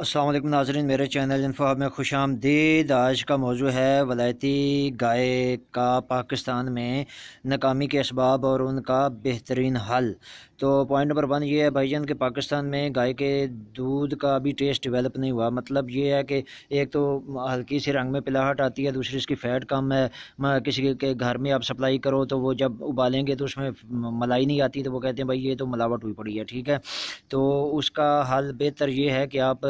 अस्सलाम वालेकुम नाज़रीन, मेरे चैनल इन्फो हब में खुशामदीद। आज का मौजू है वलायती गाय का पाकिस्तान में नाकामी के असबाब और उनका बेहतरीन हल। तो पॉइंट नंबर 1 ये है भाईजान कि पाकिस्तान में गाय के दूध का अभी टेस्ट डेवलप नहीं हुआ। मतलब ये है कि एक तो हल्की सी रंग में पिलाहट आती है, दूसरी इसकी फ़ैट कम है। किसी के घर में आप सप्लाई करो तो वो जब उबालेंगे तो उसमें मलाई नहीं आती, तो वो कहते हैं भाई ये तो मिलावट हुई पड़ी है। ठीक है, तो उसका हल बेहतर ये है कि आप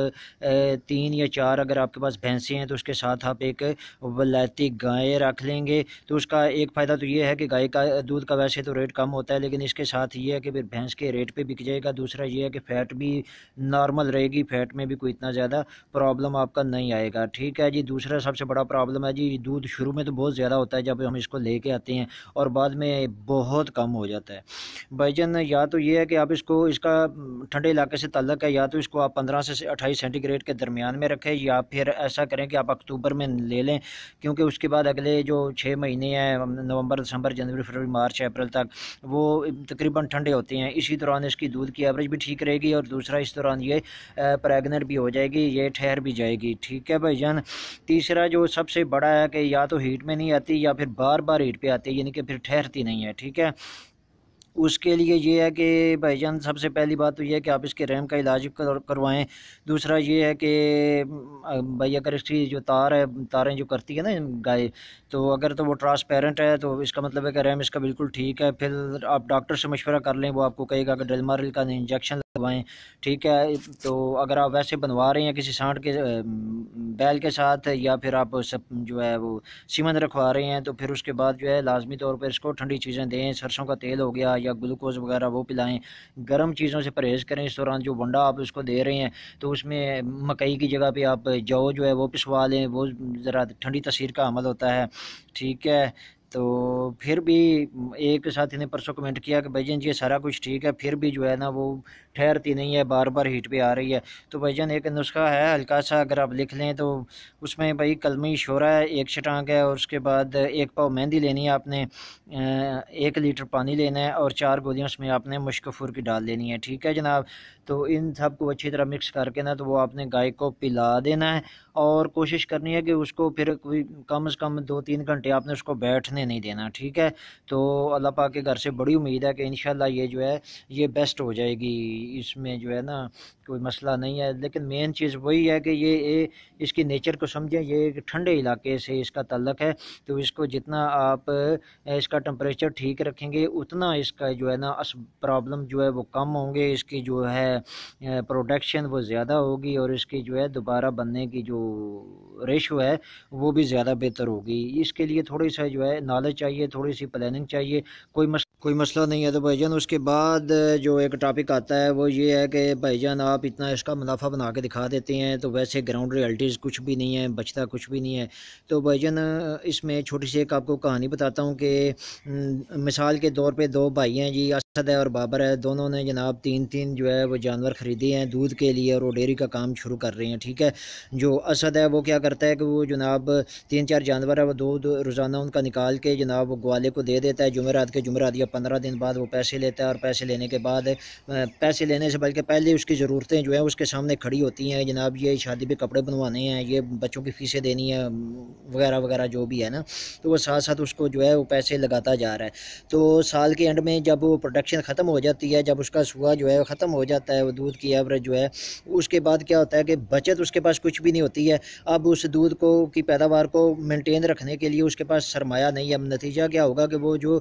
3 या 4 अगर आपके पास भैंसें हैं तो उसके साथ आप एक वलायती गाय रख लेंगे। तो उसका एक फ़ायदा तो ये है कि गाय का दूध का वैसे तो रेट कम होता है, लेकिन इसके साथ ये है कि फिर भैंस के रेट पे बिक जाएगा। दूसरा ये है कि फ़ैट भी नॉर्मल रहेगी, फ़ैट में भी कोई इतना ज़्यादा प्रॉब्लम आपका नहीं आएगा। ठीक है जी। दूसरा सबसे बड़ा प्रॉब्लम है जी, दूध शुरू में तो बहुत ज़्यादा होता है जब हम इसको लेके आते हैं, और बाद में बहुत कम हो जाता है भाईजान। या तो ये है कि आप इसको, इसका ठंडे इलाके से ताल्लुक़ है, या तो इसको आप 15 से 28 सेंटीग्रेड के दरमियान में रखें, या फिर ऐसा करें कि आप अक्टूबर में ले लें, क्योंकि उसके बाद अगले जो 6 महीने हैं, नवंबर, दिसंबर, जनवरी, फरवरी, मार्च, अप्रैल तक, वो तकरीबन ठंडे होते हैं। इसी दौरान इसकी दूध की एवरेज भी ठीक रहेगी, और दूसरा इस दौरान ये प्रेगनेंट भी हो जाएगी, ये ठहर भी जाएगी। ठीक है भाईजान। तीसरा जो सबसे बड़ा है कि या तो हीट में नहीं आती या फिर बार बार हीट पे आती है, यानी कि फिर ठहरती नहीं है। ठीक है, उसके लिए ये है कि भाईजान सबसे पहली बात तो ये है कि आप इसके रैम का इलाज करवाएं। दूसरा ये है कि भाई अगर इसकी जो तार है, तारें जो करती है ना गाय, तो अगर तो वो ट्रांसपेरेंट है तो इसका मतलब है कि रैम इसका बिल्कुल ठीक है। फिर आप डॉक्टर से मशवरा कर लें, वो आपको कहेगा कि डेलमारिल का इंजेक्शन लगवाएं। ठीक है, तो अगर आप वैसे बनवा रहे हैं किसी सांड के बैल के साथ, या फिर आप सब जो है वो सीमन रखवा रहे हैं, तो फिर उसके बाद जो है लाजमी तौर पर इसको ठंडी चीज़ें दें। सरसों का तेल हो गया या ग्लूकोज वगैरह वो पिलाएं। गर्म चीज़ों से परहेज़ करें। इस दौरान जो वंडा आप उसको दे रहे हैं, तो उसमें मकई की जगह पे आप जौ जो है वो पिसवा लें, वो ज़रा ठंडी तसीर का अमल होता है। ठीक है, तो फिर भी एक साथी ने परसों कमेंट किया कि भाईजान ये सारा कुछ ठीक है, फिर भी जो है ना वो ठहरती नहीं है, बार बार हीट पे आ रही है। तो भाईजान एक नुस्खा है हल्का सा, अगर आप लिख लें तो उसमें भाई कलमी शोरा है, एक छटांक है, और उसके बाद एक पाव मेहंदी लेनी है आपने, 1 लीटर पानी लेना है, और 4 गोलियां उसमें आपने मुश्कफूर की डाल लेनी है। ठीक है जनाब, तो इन सब को अच्छी तरह मिक्स करके ना तो वो आपने गाय को पिला देना है, और कोशिश करनी है कि उसको फिर कोई कम से कम 2-3 घंटे आपने उसको बैठने नहीं देना। ठीक है, तो अल्लाह पाक के घर से बड़ी उम्मीद है कि इंशाल्लाह ये जो है ये बेस्ट हो जाएगी, इसमें जो है ना कोई मसला नहीं है। लेकिन मेन चीज़ वही है कि ये इसकी नेचर को समझें, ये एक ठंडे इलाके से इसका ताल्लुक है, तो इसको जितना आप इसका टेम्परेचर ठीक रखेंगे उतना इसका जो है ना प्रॉब्लम जो है वो कम होंगे, इसकी जो है प्रोडक्शन वो ज़्यादा होगी, और इसकी जो है दोबारा बनने की जो रेशो है वो भी ज़्यादा बेहतर होगी। इसके लिए थोड़ी सा जो है नॉलेज चाहिए, थोड़ी सी प्लानिंग चाहिए, कोई मसला नहीं है। तो भाईजान उसके बाद जो एक टॉपिक आता है वो ये है कि भाईजान आप इतना इसका मुनाफा बना के दिखा देते हैं, तो वैसे ग्राउंड रियलिटीज़ कुछ भी नहीं है, बचता कुछ भी नहीं है। तो भाईजान इसमें छोटी सी एक आपको कहानी बताता हूँ कि मिसाल के तौर पे 2 भाई हैं जी, असद है और बाबर है। दोनों ने जनाब 3-3 जो है वो जानवर ख़रीदे हैं दूध के लिए, और वो डेयरी का काम शुरू कर रहे हैं। ठीक है, जो असद है वो क्या करता है कि वो जनाब 3-4 जानवर है वो दूध रोज़ाना उनका निकाल के जनाब वो ग्वाले को दे देता है, जुमेरात के जुमेरात, या 15 दिन बाद वो पैसे लेता है, और पैसे लेने के बाद पैसे लेने से बल्कि पहले उसकी ज़रूरतें जो है उसके सामने खड़ी होती हैं। जनाब ये शादी पे कपड़े बनवाने हैं, ये बच्चों की फ़ीसें देनी है, वगैरह वगैरह जो भी है ना, तो वो साथ साथ उसको जो है वो पैसे लगाता जा रहा है। तो साल के एंड में जब वो प्रोडक्शन ख़त्म हो जाती है, जब उसका सुआ जो है ख़त्म हो जाता है, वो दूध की एवरेज जो है, उसके बाद क्या होता है कि बचत उसके पास कुछ भी नहीं होती है। अब उस दूध को की पैदावार को मेंटेन रखने के लिए उसके पास सरमाया नहीं है। अब नतीजा क्या होगा कि वो जो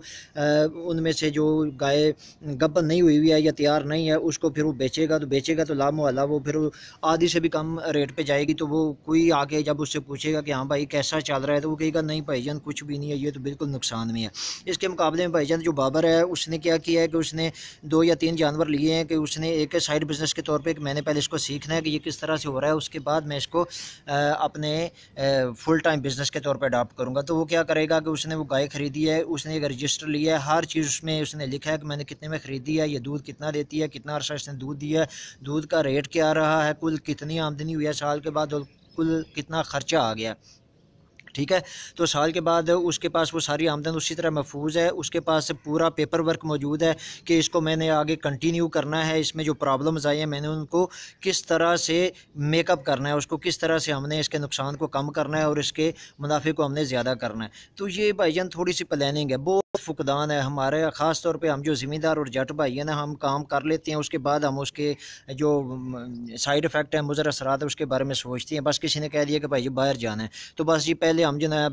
उनमें से जो गाय गब्बन नहीं हुई है या तैयार नहीं है, उसको फिर वो बेचेगा तो लामोहल्ला वो फिर आधी से भी कम रेट पे जाएगी। तो वो कोई आके जब उससे पूछेगा कि हाँ भाई कैसा चल रहा है, तो वो कहेगा नहीं भाईजान कुछ भी नहीं है, ये तो बिल्कुल नुकसान में है। इसके मुकाबले में भाईजान जो बाबर है उसने क्या किया है कि उसने 2 या 3 जानवर लिए हैं, कि उसने एक साइड बिजनेस के तौर पे कि मैंने पहले इसको सीखना है कि ये किस तरह से हो रहा है, उसके बाद मैं इसको अपने फुल टाइम बिजनेस के तौर पे अडॉप्ट करूँगा। तो वो क्या करेगा कि उसने वो गाय खरीदी है, उसने एक रजिस्टर लिया है, हर चीज़ उसमें उसने लिखा है कि मैंने कितने में ख़रीदी है, ये दूध कितना देती है, कितना अर्सा इसने दूध दिया है, दूध का रेट क्या रहा है, कुल कितनी आमदनी हुई है साल के बाद, और कुल कितना ख़र्चा आ गया। ठीक है। तो साल के बाद उसके पास वो सारी आमदन उसी तरह महफूज है, उसके पास पूरा पेपर वर्क मौजूद है कि इसको मैंने आगे कंटिन्यू करना है, इसमें जो प्रॉब्लम्स आई हैं मैंने उनको किस तरह से मेकअप करना है, उसको किस तरह से हमने इसके नुकसान को कम करना है और इसके मुनाफे को हमने ज़्यादा करना है। तो ये भाईजान थोड़ी सी प्लानिंग है, बहुत फुकदान है हमारे, ख़ास तौर पे हम जो ज़िम्मेदार और जट भाई है ना, हम काम कर लेते हैं, उसके बाद हम उसके जो साइड इफ़ेक्ट है, मुज़र असरात है, उसके बारे में सोचते हैं। बस किसी ने कह दिया कि भाई बाहर जाना है तो बस जी पहले हम जो है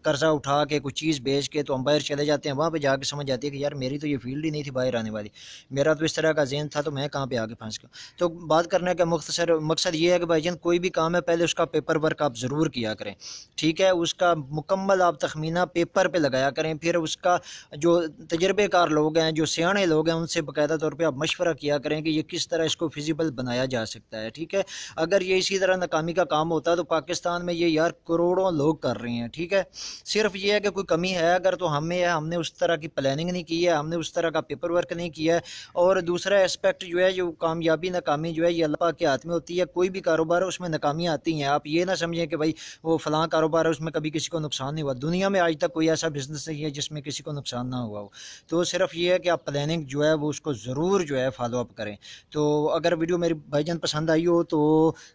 कर्जा उठा के कुछ चीज़ बेच के तो हम बाहर चले जाते हैं, वहाँ पे जाके समझ आती है कि यार मेरी तो ये फील्ड ही नहीं थी बाहर आने वाली, मेरा तो इस तरह का ज़हन था, तो मैं कहाँ पे आके फंस गया। तो बात करने का मुख्तसर मकसद ये है कि भाईजान कोई भी काम है पहले उसका पेपर वर्क आप ज़रूर किया करें, ठीक है, उसका मुकम्मल आप तखमीना पेपर पे लगाया करें, फिर उसका जो तजर्बेकार लोग हैं, जो सियाने लोग हैं, उनसे बाकायदा तौर पर आप मशवरा किया करें कि ये किस तरह इसको फिजिबल बनाया जा सकता है, ठीक है। अगर ये इसी तरह नाकामी का काम होता तो पाकिस्तान में ये यार करोड़ों लोग कर रहे हैं, ठीक है। सिर्फ ये है कि कोई कमी है अगर तो हमें है, हमने उस तरह की प्लानिंग नहीं की है, हमने उस तरह का पेपर वर्क नहीं किया है। और दूसरा एस्पेक्ट जो है, जो कामयाबी नाकामी जो है ये अल्लाह के हाथ में होती है, कोई भी कारोबार है उसमें नाकामियाँ आती हैं। आप ये ना समझें कि भाई वो फ़लाँ कारोबार है उसमें कभी किसी को नुकसान नहीं हुआ, दुनिया में आज तक कोई ऐसा बिजनेस नहीं है जिसमें किसी को नुकसान ना हुआ हो। तो सिर्फ ये है कि आप प्लानिंग जो है वो उसको ज़रूर जो है फॉलो अप करें। तो अगर वीडियो मेरी भाईजान पसंद आई हो तो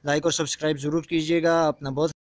लाइक और सब्सक्राइब ज़रूर कीजिएगा। अपना बहुत